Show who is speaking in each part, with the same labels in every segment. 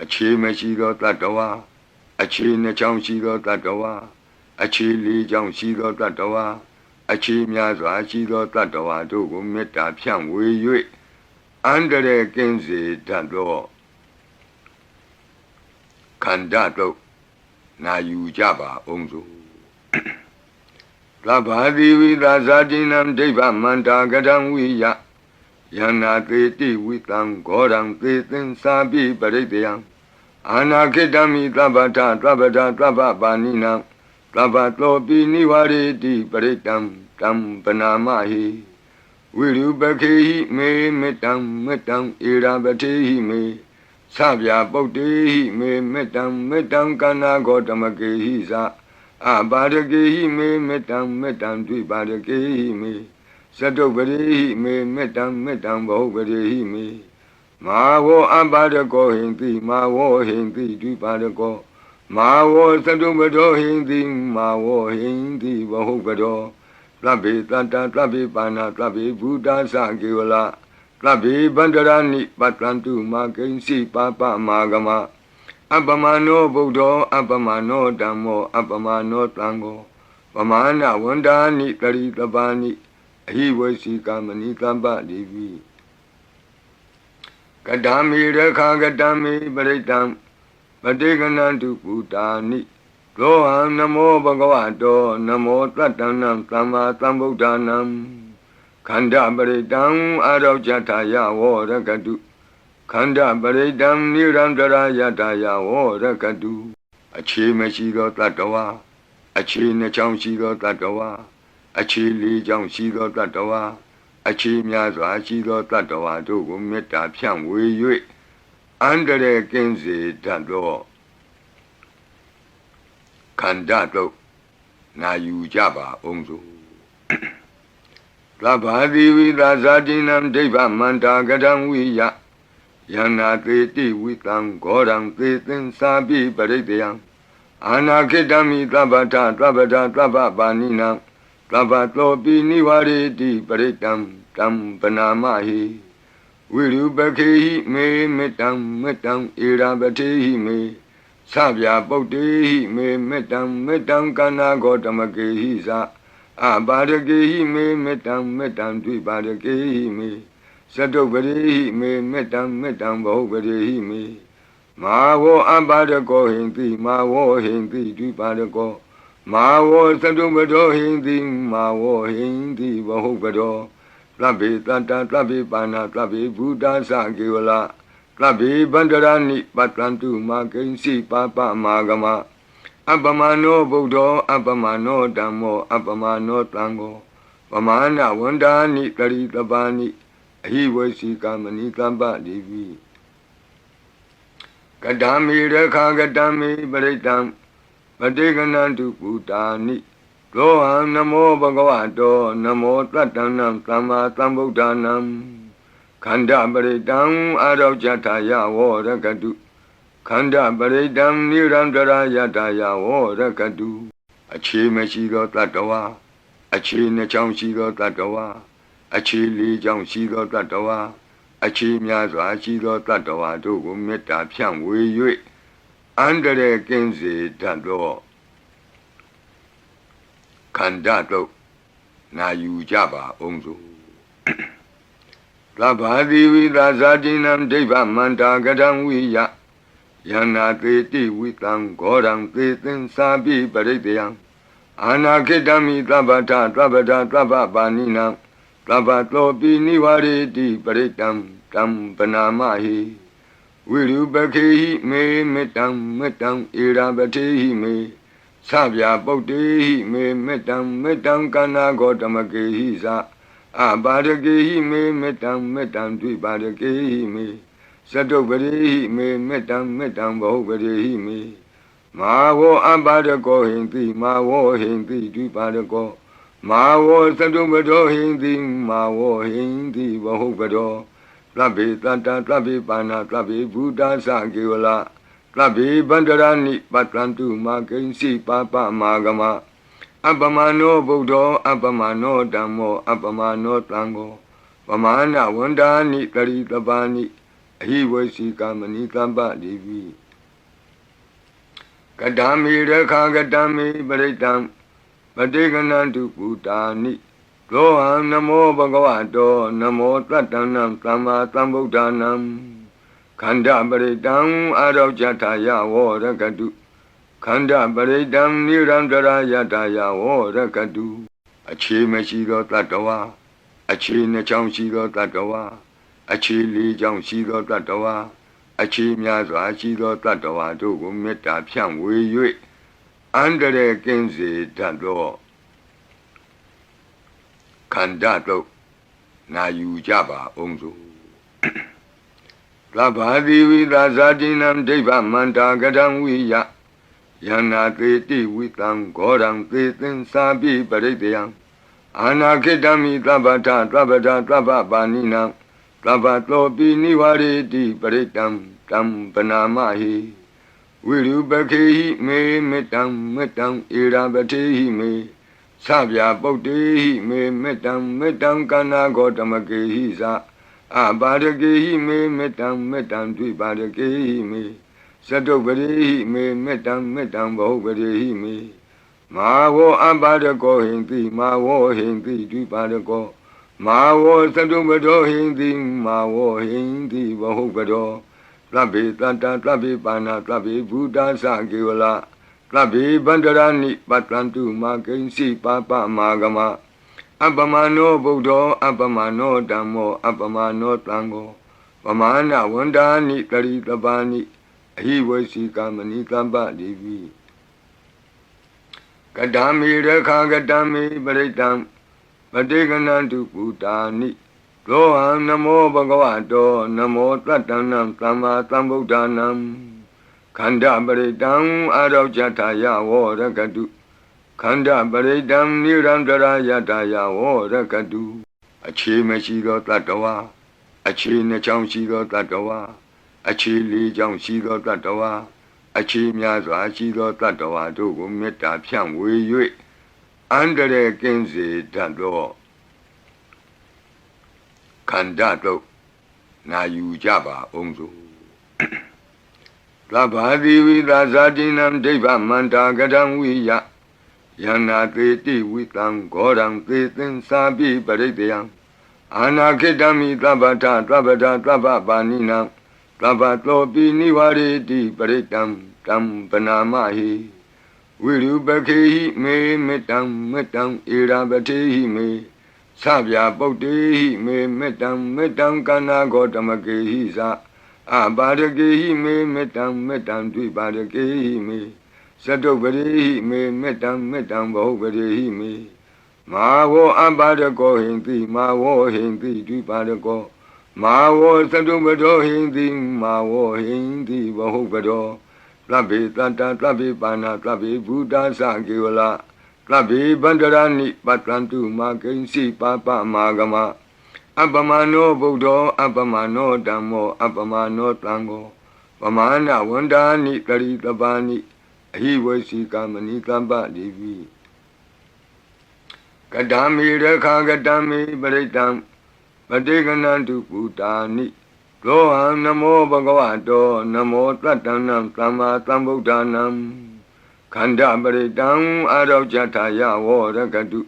Speaker 1: အခြေမရှိသောတတ္တဝါအခြေနှစ်ချောင်းရှိသောတတ္တဝါအခြေလေးချောင်းရှိသောတတ္တဝါအခြေများစွာရှိသောတတ္တဝါတို့ကိုမေတ္တာဖြန့်ဝေ၍အန္တရာယ်ကင်းစေတတ်သောခန္ဓာတို့နာယူကြပါအောင်စို့သဗ္ဗာတိဝိသာဇာတိနံဒိဗ္ဗမန္တာကတံဝိယယန္နာသေတိဝိတံဂောရံသေသင်္စာပိပရိတယံအာနာခိတမိသဗ္ဗထသဗ္ဗဒသဗ္ဗပါဏိနံသဗ္ဗတောပိနိဝရေတိပရိတံတံပနာမဟိဝိရုပခေဟိမေမေတ္တံမေတ္တံဧရာပတိဟိမေသဗျာပုတ္တိဟိမေမေတ္တံမေတ္တံကနာဂောတမကေဟိသအပါရကေဟိမေမေတ္တံမေတ္တံဒွိပါရကေဟိမေသတုပရိဟိမေမေတ္တံမေတ္တံဘဟုပရိဟိမေမာဝောအပါရကောဟိန္တိမာဝောဟိန္တိဒွိပါရကောမာဝောသတုပတောဟိန္တိမာဝောဟိန္တိဘဟုပတောသဗ္ဗေတတ္တသဗ္ဗေပါဏသဗ္ဗေဘုဒ္ဓသကေဝလသဗ္ဗေဗန္တရာနိပတ္တန္တုမာကိဉ္စီပါပမာဂမအပမနောဗုဒ္ဓောအပမနောဓမ္မောအပမနောသံဃောပမာဏဝန္ဒာနိတရိတပါနိအဟိဝေစီကမဏိတမ္ပတိဝိကတံမေရခာကတံမေပရိတံပတိကနန္တုပုတာနိသောဟံနမောဘဂဝတောနမောတတ္တနံသမ္မာသမ္ဗုဒ္ဓနံခန္ဓာပရိတံအာရောကြထာယဝောရကတုခန္ဓာပရိတံနိရန္တရာယထာယဝောရကတုအခြေမရှိသောတတ္တဝါအခြေနှစ်ချောင်းရှိသောတတ္တဝါအခြေလေးချောင်းရှိသောတတ္တဝါအခြေများစွာရှိသောတတ္တဝါတို့ကိုမေတ္တာဖြန့်ဝေ၍အန္တရာယ်ကင်းစေတတ်သောခန္ဓာတို့နာယူကြပါအောင်စို့သဗ္ဗာတိဝိသာဇာတိနံဒိဗ္ဗမန္တာကတံဝိယယန္နာသေတိဝိတံဂောရံသေသင်္စာပိပရိတယံအာနာခိတမိသဗ္ဗထသဗ္ဗဒသဗ္ဗပါဏိနံသဗ္ဗတောပိနိဝရေတိပရိတံတံပနာမဟိဝိရုပခေဟိမေမေတ္တံမေတ္တံဧရာပတိဟိမေသဗျာပုတ္တိဟိမေမေတ္တံမေတ္တံကနာဂောတမကေဟိသအပါရကေဟိမေမေတ္တံမေတ္တံဒွိပါရကေဟိမေသတုပရိဟိမေမေတ္တံမေတ္တံဘဟုပရိဟိမေမာဝောအပါရကောဟိန္တိမာဝောဟိန္တိဒွိပါရကောမာဝောသတုပတောဟိန္တိမာဝောဟိန္တိဘဟုပတောသဗ္ဗေတတ္တသဗ္ဗေပါဏသဗ္ဗေဘုဒ္ဓသကေဝလသဗ္ဗေဗန္တရာနိပတ္တန္တုမာကိဉ္စီပါပမာဂမအပမနောဗုဒ္ဓောအပမနောဓမ္မောအပမနောသံဃောပမာဏဝန္ဒာနိတရိတပါနိအဟိဝေစီကမဏိတမ္ပတိဝိကတံမေရခာကတံမေပရိတံပတိကနန္တုပုတာနိသောဟံနမောဘဂဝတောနမောတတ္တနံသမ္မာသမ္ဗုဒ္ဓနံခန္ဓာပရိတံအာရောကြထာယဝောရကတုခန္ဓာပရိတံနိရန္တရာယထာယဝောရကတုအခြေမရှိသောတတ္တဝါအခြေနှစ်ချောင်းရှိသောတတ္တဝါအခြေလေးချောင်းရှိသောတတ္တဝါအခြေများစွာရှိသောတတ္တဝါတို့ကိုမေတ္တာဖြန့်ဝေ၍အန္တရာယ်ကင်းစေတတ်သောခန္ဓာတို့နာယူကြပါအောင်စို့သဗ္ဗာတိဝိသာဇာတိနံဒိဗ္ဗမန္တာကတံဝိယယန္နာသေတိဝိတံဂောရံသေသင်္စာပိပရိတယံအာနာခိတမိသဗ္ဗထသဗ္ဗဒသဗ္ဗပါဏိနံသဗ္ဗတောပိနိဝရေတိပရိတံတံပနာမဟိဝိရုပခေဟိမေမေတ္တံမေတ္တံဧရာပတိဟိမေသဗျာပုတ္တိဟိမေမေတ္တံမေတ္တံကနာဂောတမကေဟိသအပါရကေဟိမေမေတ္တံမေတ္တံဒွိပါရကေဟိမေသတုပရိဟိမေမေတ္တံမေတ္တံဘဟုပရိဟိမေမာဝောအပါရကောဟိန္တိမာဝောဟိန္တိဒွိပါရကောမာဝောသတုပတောဟိန္တိမာဝောဟိန္တိဘဟုပတောသဗ္ဗေတတ္တသဗ္ဗေပါဏသဗ္ဗေဘုဒ္ဓသကေဝလသဗ္ဗေဗန္တရာနိပတ္တန္တုမာကိဉ္စီပါပမာဂမအပမနောဗုဒ္ဓောအပမနောဓမ္မောအပမနောသံဃောပမာဏဝန္ဒာနိတရိတပါနိအ hi we si kamani tamba devi kadami rekha kadami paritam padeganantu putani Roham namo bhagavato namo tatanam tamma tambuddhanam Khanda paridam arauchataya vorakadu Khanda paridam nirandara yataya vorakadu Achi meshi do tatawa Achi nachang shi do tatawa Achi li chang shi do tatawa Achi mya swa shi do tatawa တို့ကိုမေတ္တာဖြန့်ဝေ၍အန္တရာယ်ကင်းစေတတ်သော ခန္ဓာတို့နာယူကြပါအောင်စို့သဗ္ဗာတိဝိသာဇာတိနံဒိဗ္ဗမန္တာကတံဝိယယန္နာသေတိဝိတံဂောရံသေသင်္စာပိပရိတယံအာနာခိတမိသဗ္ဗထသဗ္ဗဒသဗ္ဗပါဏိနံသဗ္ဗတောပိနိဝရေတိပရိတံတံပနာမဟိဝိရုပခေဟိမေမေတ္တံမေတ္တံဧရာပတိဟိမေ Sabya Bodhi me metam kana gotamake sa abadake me metam dvibadake me sadobari me metam bahubari me mawo abadako hindi mawo hindi dvibadako mawo sadobado hindi mawo hindi bahubado Tlabi tanta tlabi pana tlabi buddha sakiwala Tlabi bandarani patlantu makinsi papa magama Abamano Buddho abamano dhammo abamano tango Pamana wandani taritabani Ahiwasi kamani tamba devi Kadami rekha kadami paritam Padeganantu putani Roham namo bhagavato namo tatanam tamma tambuddhanam Khanda paridam arauchataya vorakadu Khanda paridam nirandara yataya vorakadu Achi meshi do tatawa Achi nachang shi do tatawa Achi li chang shi do tatawa Achi mya swa shi do tatawa တို့ကိုမေတ္တာဖြန့်ဝေ၍အန္တရာယ်ကင်းစေတတ်သော ခန္ဓာတို့နာယူကြပါအောင်စို့ သဗ္ဗာတိဝိသာဇာတိနံဒိဗ္ဗမန္တာကတံဝိယယန္နာသေတိဝိတံဂောရံသေသင်္စာပိပရိတယံအာနာခိတမိသဗ္ဗထသဗ္ဗဒသဗ္ဗပါဏိနံသဗ္ဗတောပိနိဝရေတိပရိတံတံပနာမဟိဝိရုပခေဟိမေမေတ္တံဧရာပတိဟိမေ Sabya Bodhi me metam kana gotamake sa abadake me metam dvibadake me sadobari me metam bahubari me mawo abadako hindi mawo hindi dvibadako mawo sadobado hindi mawo hindi bahubado Tlabi tanta tlabi pana tlabi buddha sakiwala Tlabi bandarani patlantu makinsi papa magama Abamano Buddho abamano dhammo abamano tango Pamana wandani taritabani Ahiwasi kamani tamba devi Kadami rekha kadami paritam Padeganantu putani Roham namo bhagavato namo tatanam tamma tambuddhanam Khanda paridam arauchataya vorakadu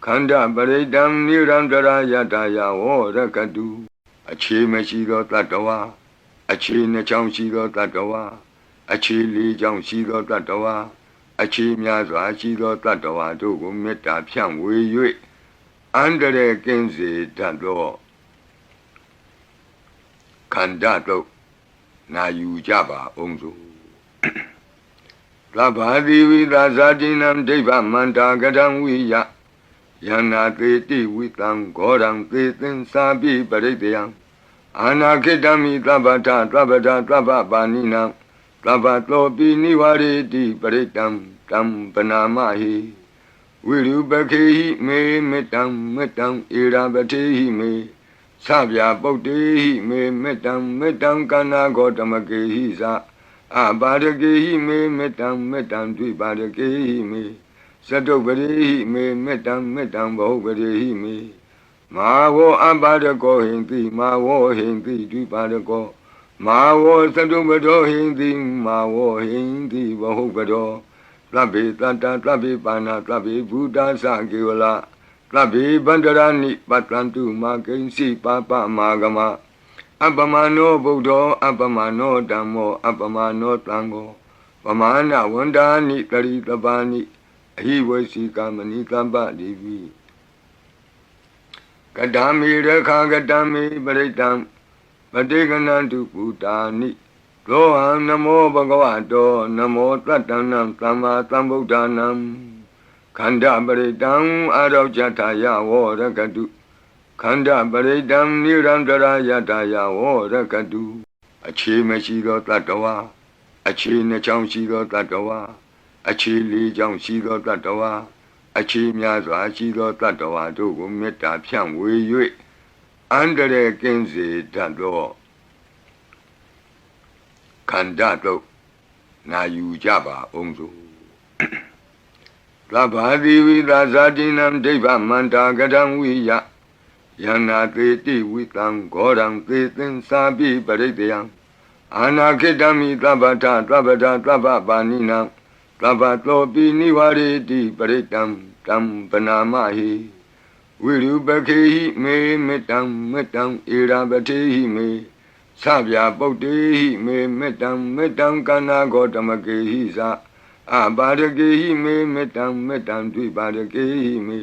Speaker 1: Khanda paridam nirandara yataya vorakadu Achi meshi do tatawa Achi nachang shi do tatawa Achi li chang shi do tatawa Achi mya swa shi do tatawa တို့ကိုမေတ္တာဖြန့်ဝေ၍အန္တရာယ်ကင်းစေတတ်သော ခန္ဓာတို့နာယူကြပါအောင်စို့ သဗ္ဗာတိဝိသာဇာတိနံဒိဗ္ဗမန္တာကတံဝိယယန္နာသေတိဝိတံဂောရံသေသင်္စာပိပရိတယံအာနာခိတမိသဗ္ဗထသဗ္ဗဒသဗ္ဗပါဏိနံသဗ္ဗတောပိနိဝရေတိပရိတံတံပနာမဟိဝိရုပခေဟိမေမေတ္တံဧရာပတိဟိမေ Sabya Bodhi me metam kana gotamake sa abadake me metam dvibadake me sadobari me metam bahubari me mawo abadako hindi mawo hindi dvibadako မာဝောသတုပတောဟိန္တိမာဝောဟိန္တိဘဟုပတောသဗ္ဗေတတ္တသဗ္ဗေပါဏသဗ္ဗေဘုဒ္ဓသကေဝလသဗ္ဗေဗန္တရာနိပတ္တန္တုမာကိဉ္စီပါပမာဂမအပ္ပမနောဗုဒ္ဓောအပ္ပမနောဓမ္မောအပ္ပမနောသံဃောပမာဏဝန္ဒာနိတရိတပါနိအဟိဝေစီကမဏိကမ္ပတိပိကတံမေရခာကတံမေပရိတံပတိကနံတုပုတာနိရောဟံနမောဘဂဝတောနမောတတ္တနံသမ္မာသမ္ဗုဒ္ဓနံခန္ဓာပရိတံအာရောဇထာယဝောရကတုခန္ဓာပရိတံနိရန္တရာယတာယဝောရကတုအခြေမရှိသောတတ္တဝါအခြေနှစ်ချောင်းရှိသောတတ္တဝါအခြေလေးချောင်းရှိသောတတ္တဝါအခြေများစွာရှိသောတတ္တဝါတို့ကိုမေတ္တာဖြန့်ဝေ၍အန္တရာယ်ကင်းစေတတ်သောခန္ဓာတို့နာယူကြပါအောင်စို့သဗ္ဗာတိဝိသာဇာတိနံဒိဗ္ဗမန္တာကတံဝိယယန္နာသေတိဝိတံဂောရံသေသင်္စာပိပရိတယံအာနာခိတမိသဗ္ဗထသဗ္ဗဒသဗ္ဗပါဏိနံသဗ္ဗသောပိနိဝရေတိပရိတံတံပနာမဟိဝိရုပခေဟိမေမေတ္တံမေတ္တံဧရာပတိဟိမေသဗျာပုတ္တိဟိမေမေတ္တံမေတ္တံကနာဂောတမကေဟိသာအပါရကေဟိမေမေတ္တံမေတ္တံဒွိပါရကေဟိမေ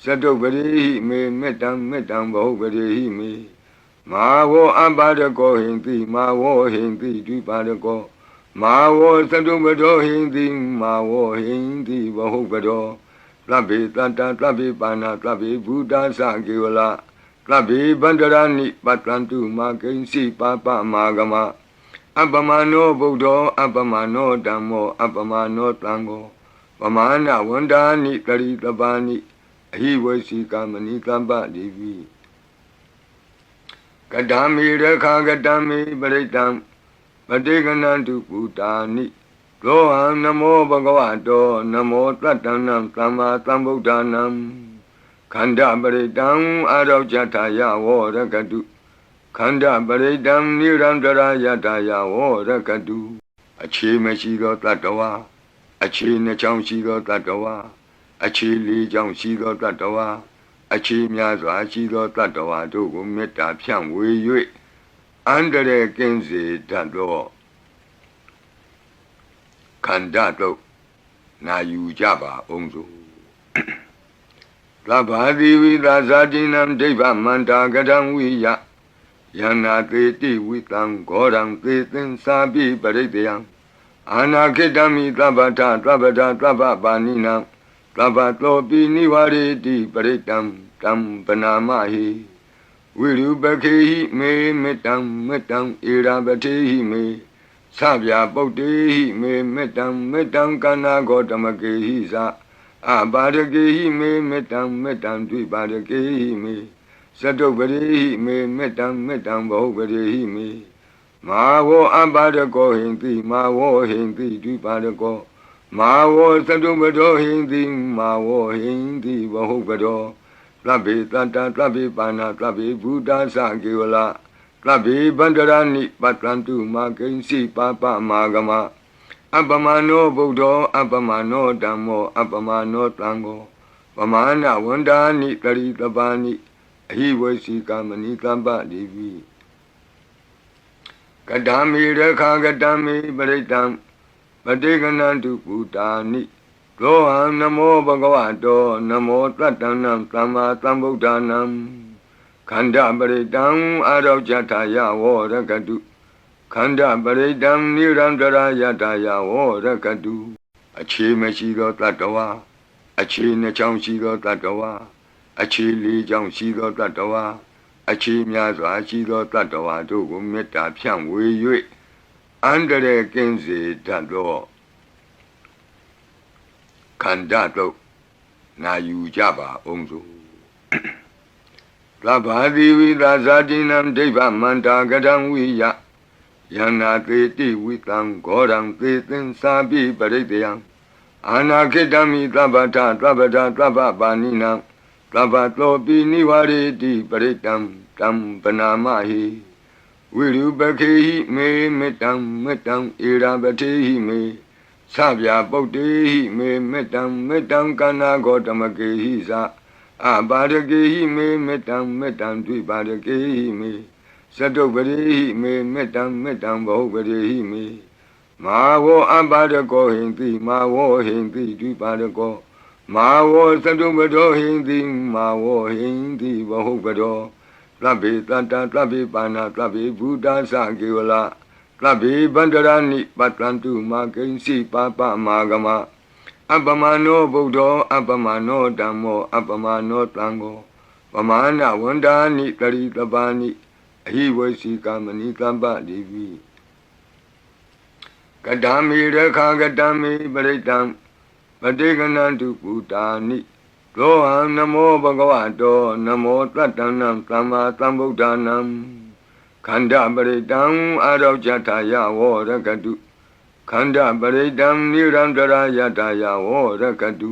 Speaker 1: သတုပရိဟိမေမေတ္တံမေတ္တံဘဟုပရိဟိမေမာဝောအပါရကောဟိန္တိမာဝောဟိန္တိဒွိပါရကောမာဝောသတုပတောဟိန္တိမာဝောဟိန္တိဘဟုပတောသဗ္ဗေတတ္တသဗ္ဗေပါဏသဗ္ဗေဘုဒ္ဓသကေဝလသဗ္ဗေဗန္တရာနိပတ္တန္တုမာကိဉ္စီပါပမာဂမအပ္ပမနောဗုဒ္ဓောအပ္ပမနောဓမ္မောအပ္ပမနောသံဃောပမာဏဝန္ဒာနိတရိတပါနိအဟိဝေစီကမဏိကမ္ပတိပိကတံမေရခာကတံမေပရိတံပတိကနံတုပုတာနိရောဟံနမောဘဂဝတောနမောတတ္တနံသမ္မာသမ္ဗုဒ္ဓနံခန္ဓာပရိတံအာရောဇထာယဝောရကတုခန္ဓာပရိတံနိရန္တရာယတာယဝောရကတုအခြေမရှိသောတတ္တဝါအခြေနှစ်ချောင်းရှိသောတတ္တဝါအခြေလေးချောင်းရှိသောတတ္တဝါအခြေများစွာရှိသောတတ္တဝါတို့ကိုမေတ္တာဖြန့်ဝေ၍အန္တရာယ်ကင်းစေတတ်သောခန္ဓာတို့နာယူကြပါအောင်စို့သဗ္ဗာတိဝိသာဇာတိနံဒိဗ္ဗမန္တာကတံဝိယယန္နာသေတိဝိတံဂောရံသေသင်္စာပိပရိတယံအာနာခိတမိသဗ္ဗထသဗ္ဗဒသဗ္ဗပါဏိနံသဗ္ဗသောပိနိဝရေတိပရိတံတံပနာမဟိဝိရုပခေဟိမေမေတ္တံမေတ္တံဧရာပတိဟိမေသဗျာပုတ္တိဟိမေမေတ္တံမေတ္တံကနာဂောတမကေဟိသာအပါရကေဟိမေမေတ္တံမေတ္တံဒွိပါရကေဟိမေသတုပရိဟိမေမေတ္တံမေတ္တံဘဟုပရိဟိမေမာဝောအပါရကောဟိန္တိမာဝောဟိန္တိဒွိပါရကောမာဝောသတုပတောဟိန္တိမာဝောဟိန္တိဘဟုပတောသဗ္ဗေတတ္တသဗ္ဗေပါဏသဗ္ဗေဘုဒ္ဓသကေဝလသဗ္ဗေဗန္တရာနိပတ္တန္တုမာကိဉ္စီပါပမာဂမအပ္ပမနောဗုဒ္ဓောအပ္ပမနောဓမ္မောအပ္ပမနောသံဃောပမာဏဝန္ဒာနိတရိတပါနိအဟိဝေစီကမဏိကမ္ပတိပိကတံမေရခာကတံမေပရိတံပတိကနံတုပုတာနိရောဟံနမောဘဂဝတောနမောတတ္တနံသမ္မာသမ္ဗုဒ္ဓနံခန္ဓာပရိတံအာရောဇထာယဝောရကတုခန္ဓာပရိတံနိရန္တရာယတာယဝောရကတုအခြေမရှိသောတတ္တဝါအခြေနှစ်ချောင်းရှိသောတတ္တဝါအခြေလေးချောင်းရှိသောတတ္တဝါအခြေများစွာရှိသောတတ္တဝါတို့ကိုမေတ္တာဖြန့်ဝေ၍အန္တရာယ်ကင်းစေတတ်သောခန္ဓာတို့နာယူကြပါအောင်စို့သဗ္ဗာတိဝိသာဇာတိနံဒိဗ္ဗမန္တာကတံဝိယယန္နာသေတိဝိတံဂောရံသေသင်္စာပိပရိတယံအာနာခိတမိသဗ္ဗထသဗ္ဗဒသဗ္ဗပါဏိနံသဗ္ဗသောပိနိဝရေတိပရိတံတံပနာမဟိဝ ဝိရုပခေဟိမေမေတ္တံမေတ္တံဧရာပတိဟိမေသဗျာပုတ်တေဟိမေမေတ္တံမေတ္တံကန္နာဂောတမကေဟိသအပါရကေဟိမေမေတ္တံမေတ္တံဒွိပါရကေဟိမေသတုပရိဟိမေမေတ္တံမေတ္တံဘဟုပရိဟိမေမာဝောအပါရကောဟိန္တိမာဝောဟိန္တိဒွိပါရကောမာဝောသတုပတောဟိန္တိမာဝောဟိန္တိဘဟုပတောသဗ္ဗေတတ္တသဗ္ဗေပါဏသဗ္ဗေဘုဒ္ဓသကေဝလသဗ္ဗေဗန္တရဏိပတ္တံတုမာကိဉ္စီပါပမာဂမအပ္ပမနောဗုဒ္ဓောအပ္ပမနောဓမ္မောအပ္ပမနောသံဃောပမာဏဝန္ဒာနိတရိတပါနိအဟိဝေစီကမဏိတပ္ပတိပိကတံမေရခာကတံမေပရိတံပတိကနံတုပုတာနိရောဟံနမောဘဂဝတောနမောတတ္တနံသမ္မာသမ္ဗုဒ္ဓနံခန္ဓာပရိတံအာရောဇထာယဝရကတုခန္ဓာပရိတံနိရန္တရာယတာယဝရကတု